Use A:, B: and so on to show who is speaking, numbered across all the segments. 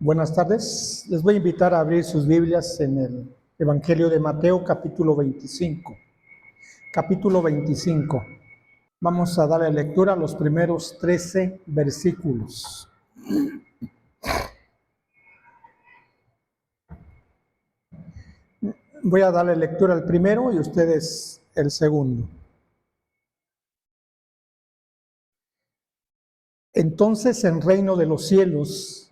A: Buenas tardes. Les voy a invitar a abrir sus Biblias en el Evangelio de Mateo, capítulo 25. Capítulo 25. Vamos a darle lectura a los primeros 13 versículos. Voy a darle lectura al primero y ustedes el segundo. Entonces el reino de los cielos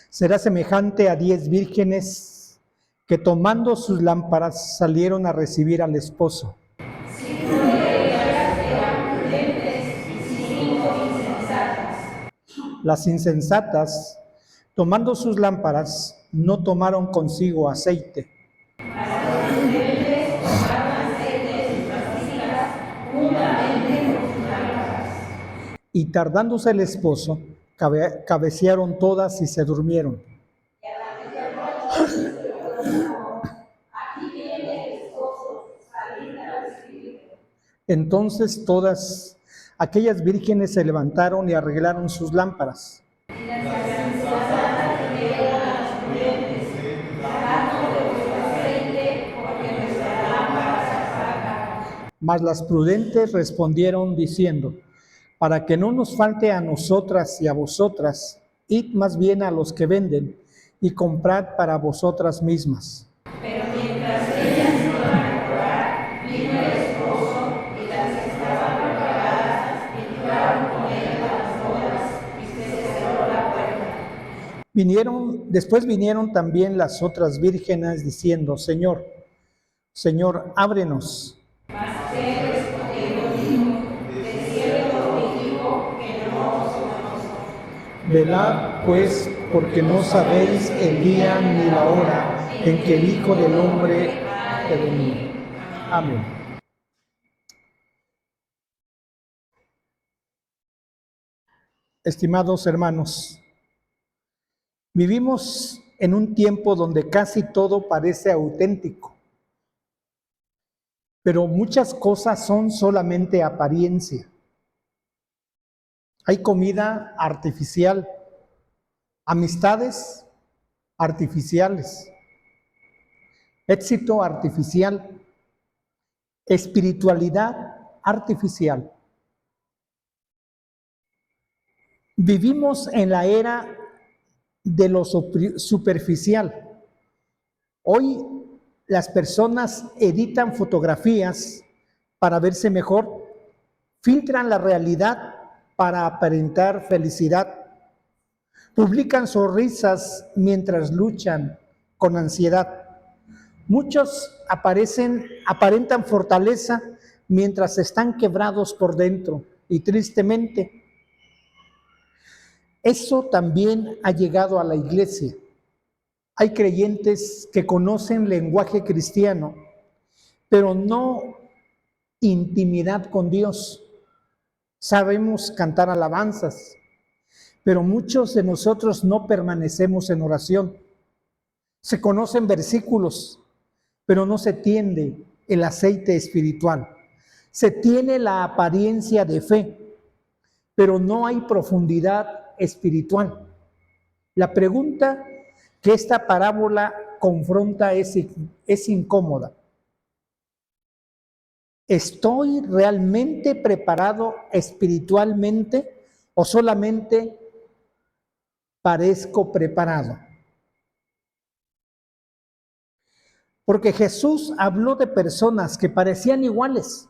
A: será semejante a 10 vírgenes que tomando sus lámparas salieron a recibir al esposo.
B: 5 de ellas eran prudentes y 5 insensatas.
A: Las insensatas, tomando sus lámparas, no tomaron consigo aceite.
B: Mas las prudentes tomaron aceite en sus vasijas juntamente con sus lámparas.
A: Y tardándose el esposo, cabecearon todas y se durmieron.
B: Aquí viene el esposo, salid a recibirlo.
A: Entonces todas aquellas vírgenes se levantaron y arreglaron sus lámparas.
B: Y las insensatas dijeron a los prudentes: danos de vuestro aceite, porque nuestra lámpara se apaga.
A: Mas las prudentes respondieron diciendo: para que no nos falte a nosotras y a vosotras, id más bien a los que venden y comprad para vosotras mismas.
B: Pero mientras ellas iban a comprar, vino el esposo, y las que estaban preparadas entraron con él a las bodas, y se cerró la puerta.
A: Después vinieron también las otras vírgenes diciendo: Señor, Señor, ábrenos.
B: Mas él respondiendo dijo: de cierto os digo que no os conozco.
A: Velad, pues, porque no sabéis el día ni la hora en que el Hijo del Hombre ha de venir. Amén. Estimados hermanos, vivimos en un tiempo donde casi todo parece auténtico, pero muchas cosas son solamente apariencia. Hay comida artificial, amistades artificiales, éxito artificial, espiritualidad artificial. Vivimos en la era de lo superficial. Hoy las personas editan fotografías para verse mejor, filtran la realidad para aparentar felicidad, publican sonrisas mientras luchan con ansiedad. Muchos aparentan fortaleza mientras están quebrados por dentro y tristemente. Eso también ha llegado a la iglesia. Hay creyentes que conocen lenguaje cristiano, pero no intimidad con Dios. Sabemos cantar alabanzas, pero muchos de nosotros no permanecemos en oración. Se conocen versículos, pero no se tiende el aceite espiritual. Se tiene la apariencia de fe, pero no hay profundidad espiritual. La pregunta que esta parábola confronta es incómoda. ¿Estoy realmente preparado espiritualmente o solamente parezco preparado? Porque Jesús habló de personas que parecían iguales.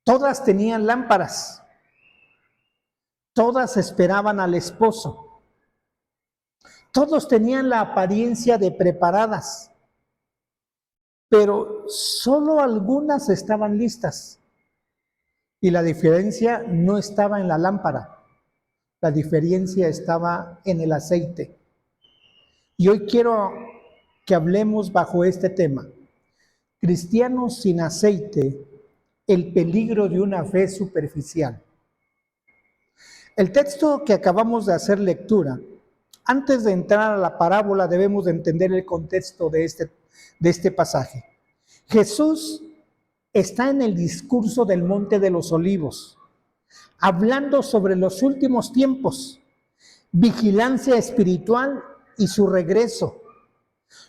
A: Todas tenían lámparas. Todas esperaban al esposo. Todos tenían la apariencia de preparadas, pero solo algunas estaban listas. Y la diferencia no estaba en la lámpara, la diferencia estaba en el aceite. Y hoy quiero que hablemos bajo este tema: cristianos sin aceite, el peligro de una fe superficial. El texto que acabamos de hacer lectura, antes de entrar a la parábola debemos de entender el contexto de este pasaje. Jesús está en el discurso del Monte de los Olivos, hablando sobre los últimos tiempos, vigilancia espiritual y su regreso.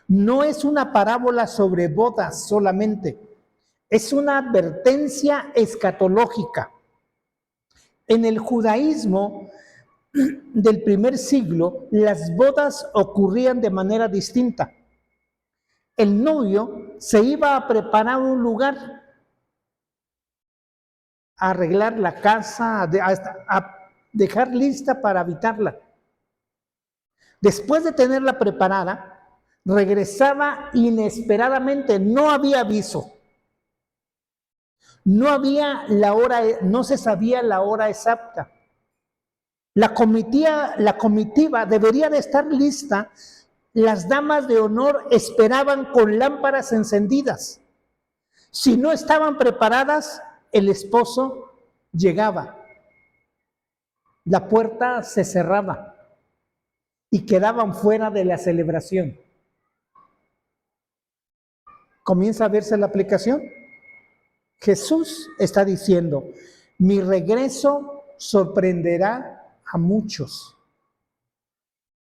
A: No es una parábola sobre bodas solamente, es una advertencia escatológica. En el judaísmo del primer siglo, las bodas ocurrían de manera distinta. El novio se iba a preparar un lugar, a arreglar la casa, a dejar lista para habitarla. Después de tenerla preparada, regresaba inesperadamente, no había aviso. No había la hora, no se sabía la hora exacta. La comitiva debería de estar lista. Las damas de honor esperaban con lámparas encendidas. Si no estaban preparadas, el esposo llegaba. La puerta se cerraba y quedaban fuera de la celebración. ¿Comienza a verse la aplicación? Jesús está diciendo, mi regreso sorprenderá a muchos.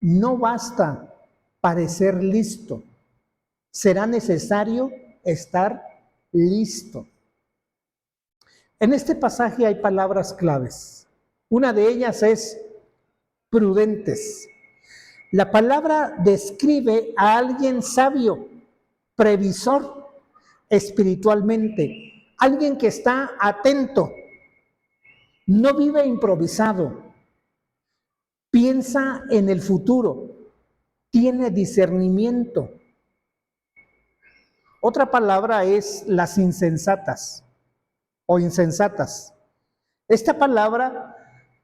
A: No basta parecer listo, será necesario estar listo. En este pasaje hay palabras claves. Una de ellas es prudentes. La palabra describe a alguien sabio, previsor espiritualmente, alguien que está atento, no vive improvisado, piensa en el futuro, tiene discernimiento. Otra palabra es las insensatas o insensatas. Esta palabra,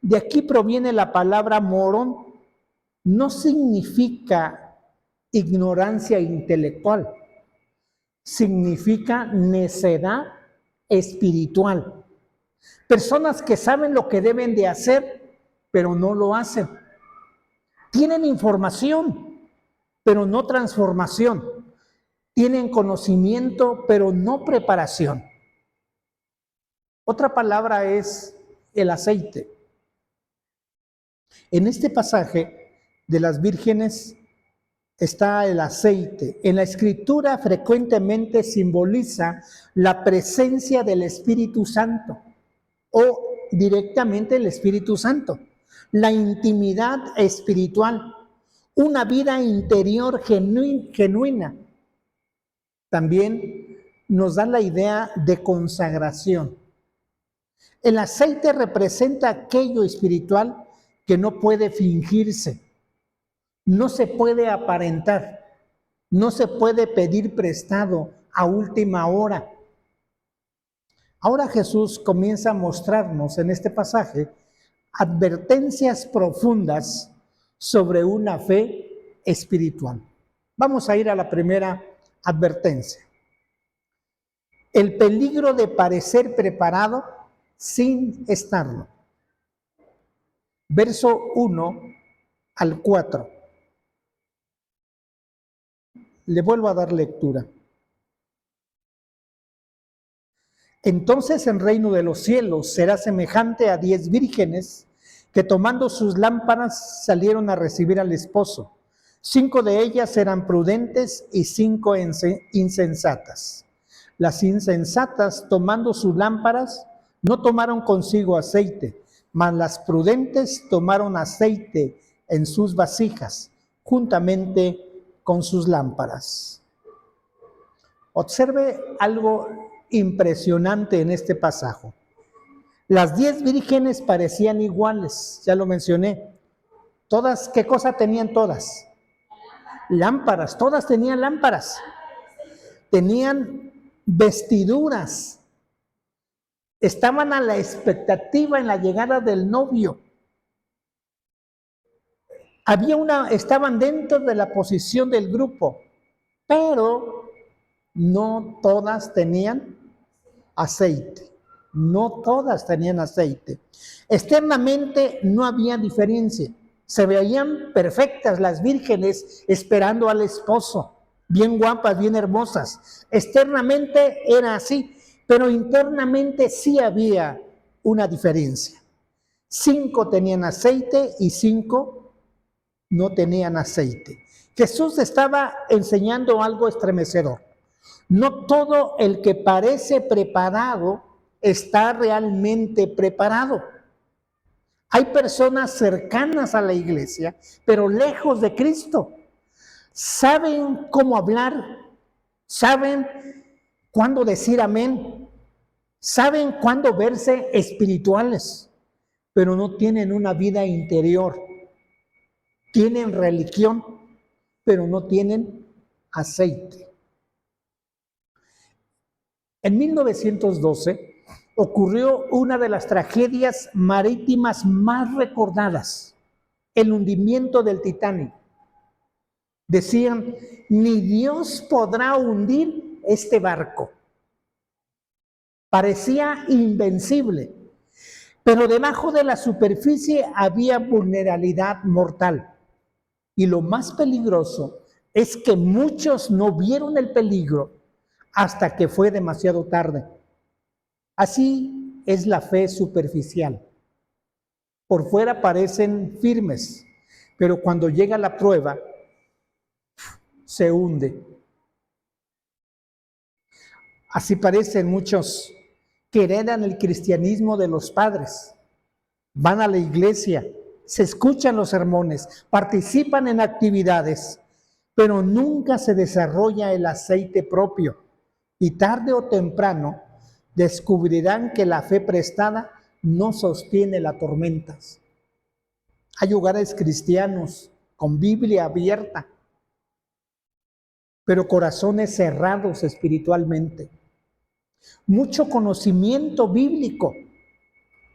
A: de aquí proviene la palabra morón, no significa ignorancia intelectual, significa necedad espiritual. Personas que saben lo que deben de hacer, pero no lo hacen. Tienen información, pero no transformación. Tienen conocimiento, pero no preparación. Otra palabra es el aceite. En este pasaje de las vírgenes está el aceite. En la Escritura frecuentemente simboliza la presencia del Espíritu Santo o directamente el Espíritu Santo, la intimidad espiritual, una vida interior genuina. También nos da la idea de consagración. El aceite representa aquello espiritual que no puede fingirse, no se puede aparentar, no se puede pedir prestado a última hora. Ahora Jesús comienza a mostrarnos en este pasaje advertencias profundas sobre una fe espiritual. Vamos a ir a la primera advertencia. El peligro de parecer preparado sin estarlo. Verso 1 al 4. Le vuelvo a dar lectura. Entonces el reino de los cielos será semejante a 10 vírgenes que tomando sus lámparas salieron a recibir al esposo. 5 de ellas eran prudentes y 5 insensatas. Las insensatas, tomando sus lámparas, no tomaron consigo aceite, mas las prudentes tomaron aceite en sus vasijas, juntamente con sus lámparas. Observe algo impresionante en este pasaje. Las 10 vírgenes parecían iguales, ya lo mencioné. Todas, ¿qué cosa tenían todas? Lámparas, todas tenían lámparas. Tenían vestiduras. Estaban a la expectativa en la llegada del novio. Estaban dentro de la posición del grupo, pero no todas tenían aceite. No todas tenían aceite. Externamente no había diferencia. Se veían perfectas las vírgenes esperando al esposo, bien guapas, bien hermosas. Externamente era así, pero internamente sí había una diferencia. 5 tenían aceite y 5 no tenían aceite. Jesús estaba enseñando algo estremecedor. No todo el que parece preparado está realmente preparado. Hay personas cercanas a la iglesia, pero lejos de Cristo. Saben cómo hablar, saben cuándo decir amén, saben cuándo verse espirituales, pero no tienen una vida interior. Tienen religión, pero no tienen aceite. En 1912 ocurrió una de las tragedias marítimas más recordadas, el hundimiento del Titanic. Decían, ni Dios podrá hundir este barco. Parecía invencible, pero debajo de la superficie había vulnerabilidad mortal. Y lo más peligroso es que muchos no vieron el peligro hasta que fue demasiado tarde. Así es la fe superficial. Por fuera parecen firmes, pero cuando llega la prueba, se hunde. Así parecen muchos que heredan el cristianismo de los padres. Van a la iglesia, se escuchan los sermones, participan en actividades, pero nunca se desarrolla el aceite propio. Y tarde o temprano descubrirán que la fe prestada no sostiene las tormentas. Hay hogares cristianos con Biblia abierta, pero corazones cerrados espiritualmente. Mucho conocimiento bíblico,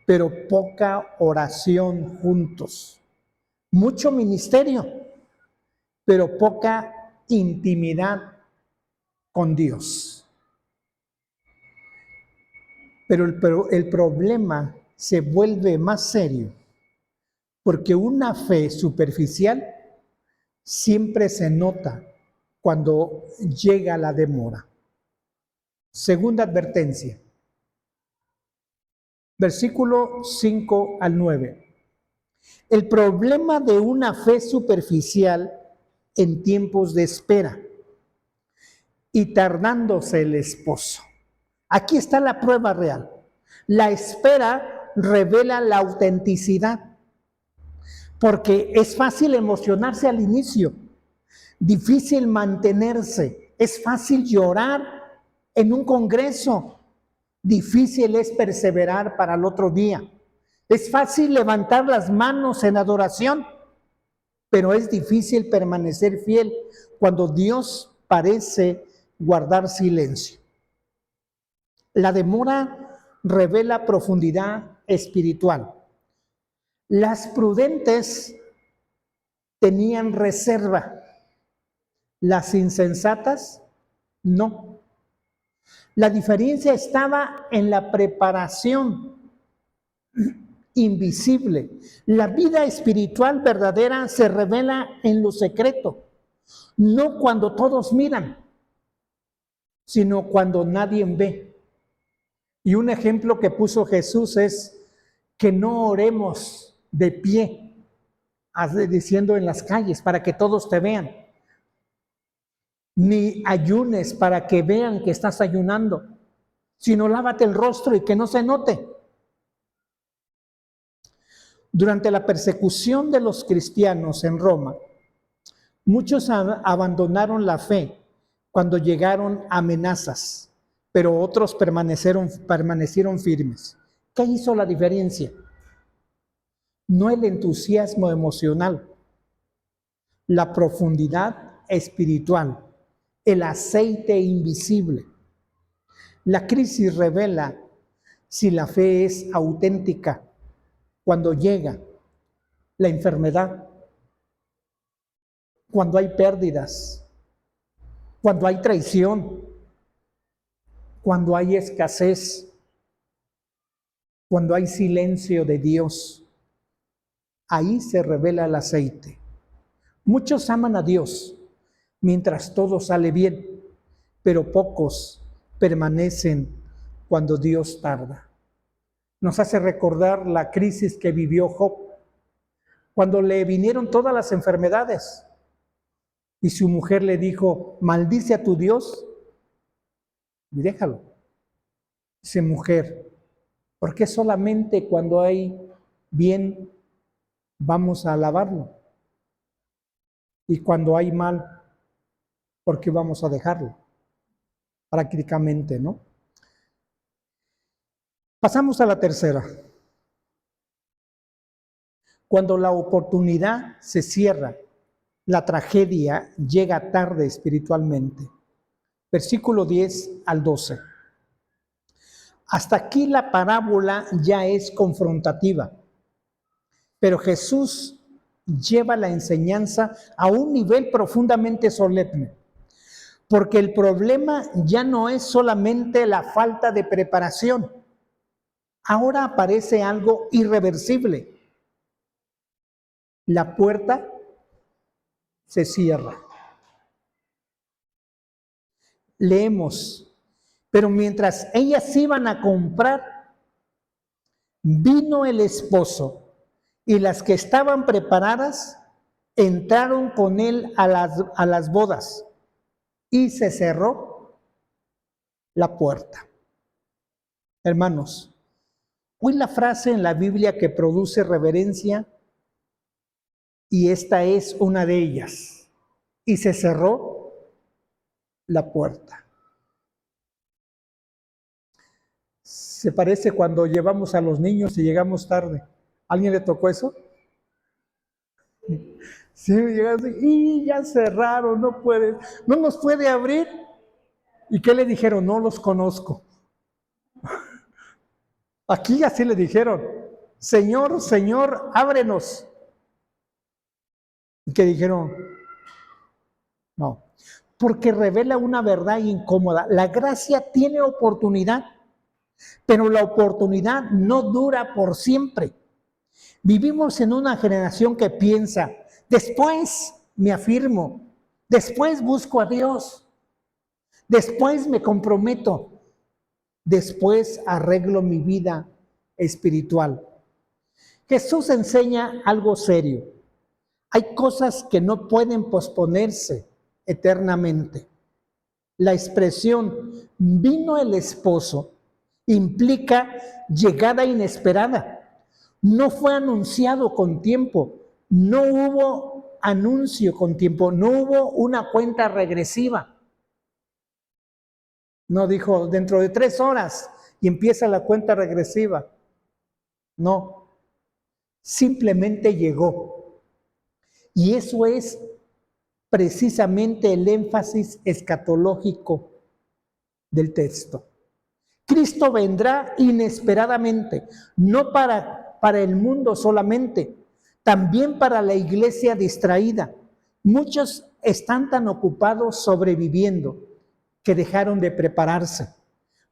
A: pero poca oración juntos. Mucho ministerio, pero poca intimidad con Dios. Pero el problema se vuelve más serio, porque una fe superficial siempre se nota cuando llega la demora. Segunda advertencia, versículo 5 al 9. El problema de una fe superficial en tiempos de espera y tardándose el esposo. Aquí está la prueba real. La espera revela la autenticidad, porque es fácil emocionarse al inicio, difícil mantenerse, es fácil llorar en un congreso, difícil es perseverar para el otro día. Es fácil levantar las manos en adoración, pero es difícil permanecer fiel cuando Dios parece guardar silencio. La demora revela profundidad espiritual. Las prudentes tenían reserva, las insensatas no. La diferencia estaba en la preparación invisible. La vida espiritual verdadera se revela en lo secreto, no cuando todos miran, sino cuando nadie ve. Y un ejemplo que puso Jesús es que no oremos de pie, diciendo en las calles para que todos te vean, ni ayunes para que vean que estás ayunando, sino lávate el rostro y que no se note. Durante la persecución de los cristianos en Roma, muchos abandonaron la fe cuando llegaron amenazas, pero otros permanecieron firmes. ¿Qué hizo la diferencia? No el entusiasmo emocional, la profundidad espiritual, el aceite invisible. La crisis revela si la fe es auténtica cuando llega la enfermedad, cuando hay pérdidas, cuando hay traición, cuando hay escasez, cuando hay silencio de Dios. Ahí se revela el aceite. Muchos aman a Dios mientras todo sale bien, pero pocos permanecen cuando Dios tarda. Nos hace recordar la crisis que vivió Job. cuando le vinieron todas las enfermedades. Y su mujer le dijo, maldice a tu Dios y déjalo. Dice, mujer, ¿por qué solamente cuando hay bien vamos a alabarlo? Y cuando hay mal, ¿por qué vamos a dejarlo? Prácticamente, ¿no? Pasamos a la tercera. Cuando la oportunidad se cierra, la tragedia llega tarde espiritualmente. Versículo 10 al 12. Hasta aquí la parábola ya es confrontativa, pero Jesús lleva la enseñanza a un nivel profundamente solemne, porque el problema ya no es solamente la falta de preparación. Ahora aparece algo irreversible. La puerta se cierra. Leemos, pero mientras ellas iban a comprar, vino el esposo y las que estaban preparadas entraron con él a las bodas y se cerró la puerta. Hermanos, hoy la frase en la Biblia que produce reverencia, y esta es una de ellas, y se cerró la puerta. Se parece cuando llevamos a los niños y llegamos tarde. ¿A alguien le tocó eso? Sí, llegamos y ya cerraron, no nos puede abrir. ¿Y qué le dijeron? No los conozco. Aquí así le dijeron, Señor, Señor, ábrenos. ¿Y qué dijeron? No, porque revela una verdad incómoda. La gracia tiene oportunidad, pero la oportunidad no dura por siempre. Vivimos en una generación que piensa, después me afirmo, después busco a Dios, después me comprometo, después arreglo mi vida espiritual. Jesús enseña algo serio. Hay cosas que no pueden posponerse eternamente. La expresión vino el esposo implica llegada inesperada. No fue anunciado con tiempo, no hubo anuncio con tiempo, no hubo una cuenta regresiva. No dijo dentro de 3 horas y empieza la cuenta regresiva. No, simplemente llegó. Y eso es precisamente el énfasis escatológico del texto. Cristo vendrá inesperadamente, no para el mundo solamente, también para la iglesia distraída. Muchos están tan ocupados sobreviviendo que dejaron de prepararse.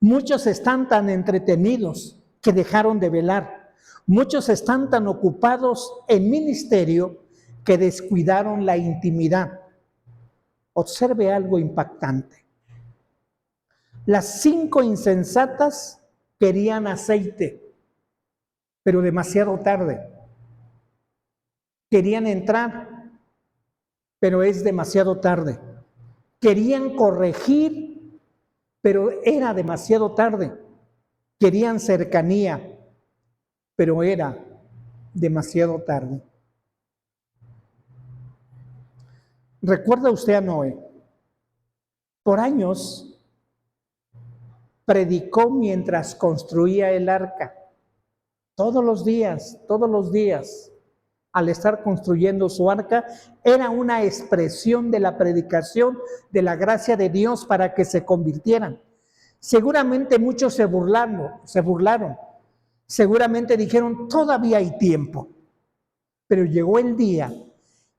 A: Muchos están tan entretenidos que dejaron de velar. Muchos están tan ocupados en ministerio que descuidaron la intimidad. Observe algo impactante. Las 5 insensatas querían aceite, pero demasiado tarde. Querían entrar, pero es demasiado tarde. Querían corregir, pero era demasiado tarde. Querían cercanía, pero era demasiado tarde. ¿Recuerda usted a Noé? Por años predicó mientras construía el arca. Todos los días, al estar construyendo su arca, era una expresión de la predicación de la gracia de Dios para que se convirtieran. Seguramente muchos se burlaron. Seguramente dijeron, todavía hay tiempo. Pero llegó el día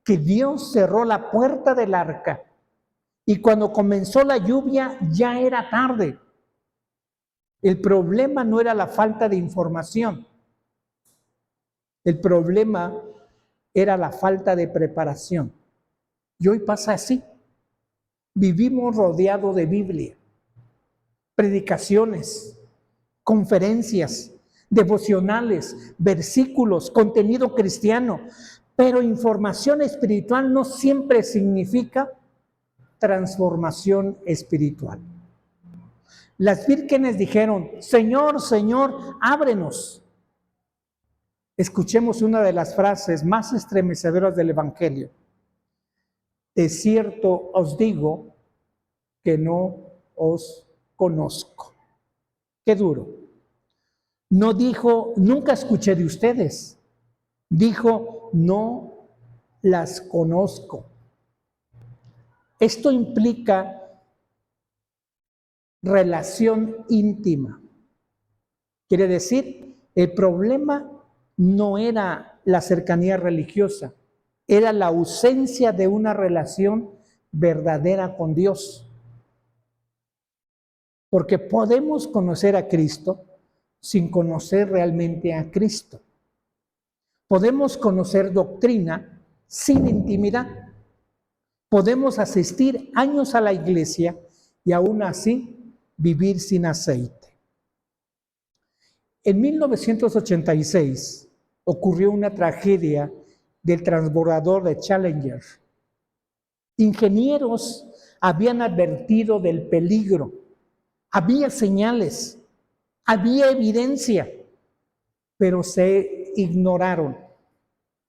A: que Dios cerró la puerta del arca y cuando comenzó la lluvia ya era tarde. El problema no era la falta de información. El problema era la falta de preparación. Y hoy pasa así. Vivimos rodeados de Biblia, predicaciones, conferencias, devocionales, versículos, contenido cristiano, Pero información espiritual no siempre significa transformación espiritual. Las vírgenes dijeron: Señor, Señor, ábrenos. Escuchemos una de las frases más estremecedoras del Evangelio. De cierto os digo que no os conozco. Qué duro. No dijo, nunca escuché de ustedes. Dijo, no las conozco. Esto implica relación íntima. Quiere decir, el problema no era la cercanía religiosa, era la ausencia de una relación verdadera con Dios. Porque podemos conocer a Cristo sin conocer realmente a Cristo. Podemos conocer doctrina sin intimidad. Podemos asistir años a la iglesia y aún así vivir sin aceite. En 1986 ocurrió una tragedia del transbordador de Challenger. Ingenieros habían advertido del peligro. Había señales, había evidencia, pero se ignoraron.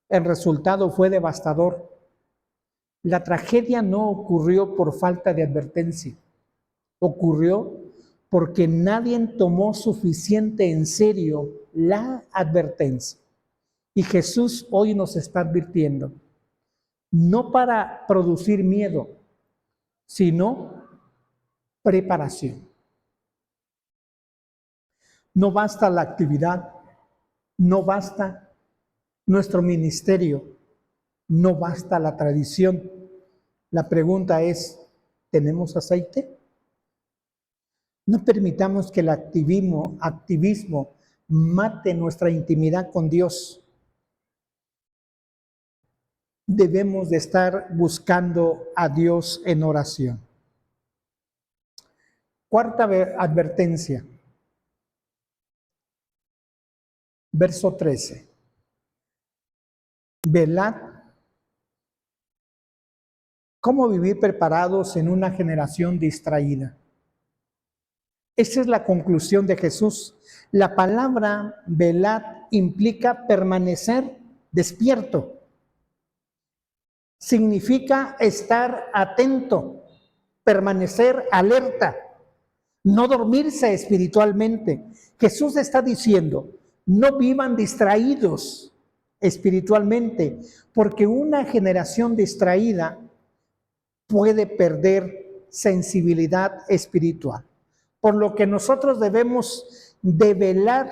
A: El resultado fue devastador. La tragedia no ocurrió por falta de advertencia. Ocurrió porque nadie tomó suficiente en serio la advertencia. Y Jesús hoy nos está advirtiendo, no para producir miedo, sino preparación. No basta la actividad, no basta nuestro ministerio, no basta la tradición. La pregunta es, ¿tenemos aceite? No permitamos que el activismo mate nuestra intimidad con Dios. Debemos de estar buscando a Dios en oración. Cuarta advertencia. Verso 13. Velad. ¿Cómo vivir preparados en una generación distraída? Esa es la conclusión de Jesús. La palabra velad implica permanecer despierto. Significa estar atento, permanecer alerta, no dormirse espiritualmente. Jesús está diciendo, no vivan distraídos espiritualmente, porque una generación distraída puede perder sensibilidad espiritual. Por lo que nosotros debemos de velar,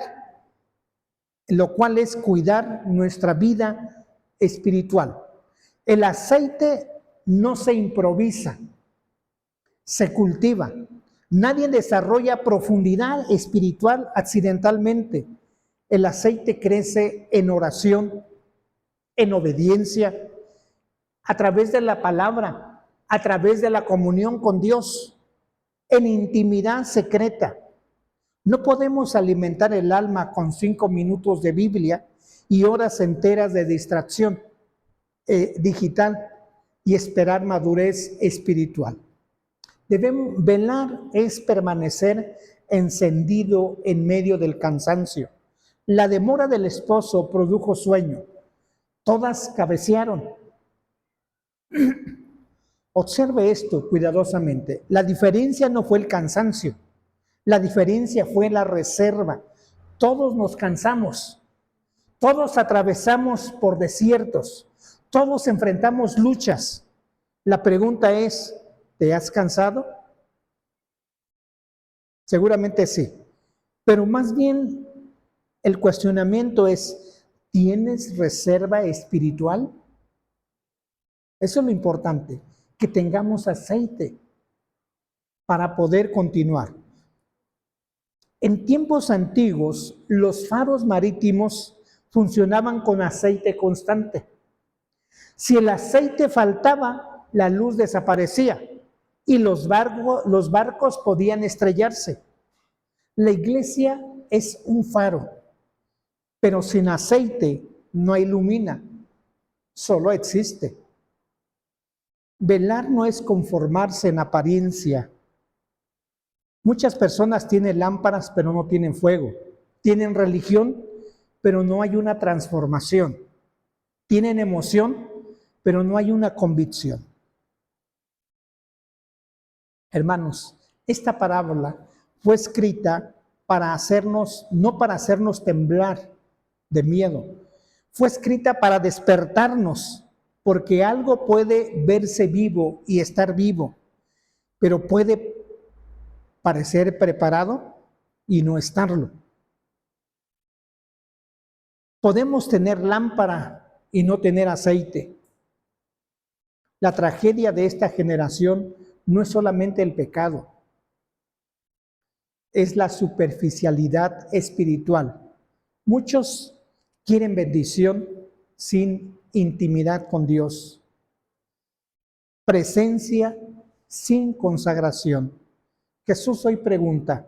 A: lo cual es cuidar nuestra vida espiritual. El aceite no se improvisa, se cultiva. Nadie desarrolla profundidad espiritual accidentalmente. El aceite crece en oración, en obediencia, a través de la palabra, a través de la comunión con Dios, en intimidad secreta. No podemos alimentar el alma con 5 minutos de Biblia y horas enteras de distracción digital y esperar madurez espiritual. Debemos velar, es permanecer encendido en medio del cansancio. La demora del esposo produjo sueño. Todas cabecearon. Observe esto cuidadosamente. La diferencia no fue el cansancio. La diferencia fue la reserva. Todos nos cansamos. Todos atravesamos por desiertos. Todos enfrentamos luchas. La pregunta es, ¿te has cansado? Seguramente sí. Pero más bien el cuestionamiento es, ¿tienes reserva espiritual? Eso es lo importante, que tengamos aceite para poder continuar. En tiempos antiguos, los faros marítimos funcionaban con aceite constante. Si el aceite faltaba, la luz desaparecía y los barcos podían estrellarse. La iglesia es un faro, pero sin aceite no ilumina. solo existe. Velar no es conformarse en apariencia. Muchas personas tienen lámparas, pero no tienen fuego. Tienen religión, pero no hay una transformación. Tienen emoción, pero no hay una convicción. Hermanos, esta parábola fue escrita para hacernos, no para hacernos temblar de miedo, fue escrita para despertarnos, porque algo puede verse vivo y estar vivo, pero puede parecer preparado y no estarlo. Podemos tener lámpara y no tener aceite. La tragedia de esta generación no es solamente el pecado, es la superficialidad espiritual. Muchos quieren bendición sin intimidad con Dios, presencia sin consagración. Jesús hoy pregunta,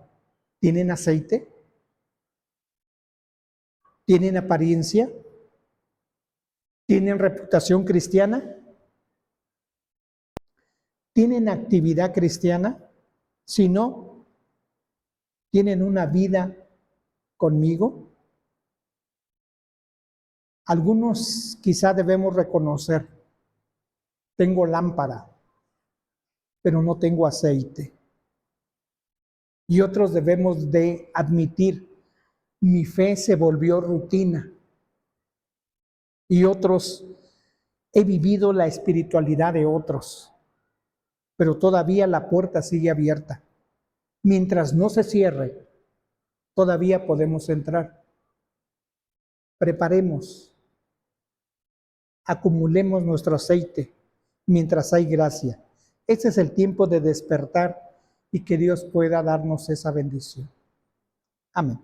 A: ¿tienen aceite? ¿Tienen apariencia? ¿Tienen reputación cristiana? ¿Tienen actividad cristiana? Si no, ¿tienen una vida conmigo? Algunos quizá debemos reconocer, tengo lámpara, pero no tengo aceite. Y otros debemos de admitir, mi fe se volvió rutina. Y otros, he vivido la espiritualidad de otros, pero todavía la puerta sigue abierta. Mientras no se cierre, todavía podemos entrar. Preparemos, acumulemos nuestro aceite mientras hay gracia. Este es el tiempo de despertar y que Dios pueda darnos esa bendición. Amén.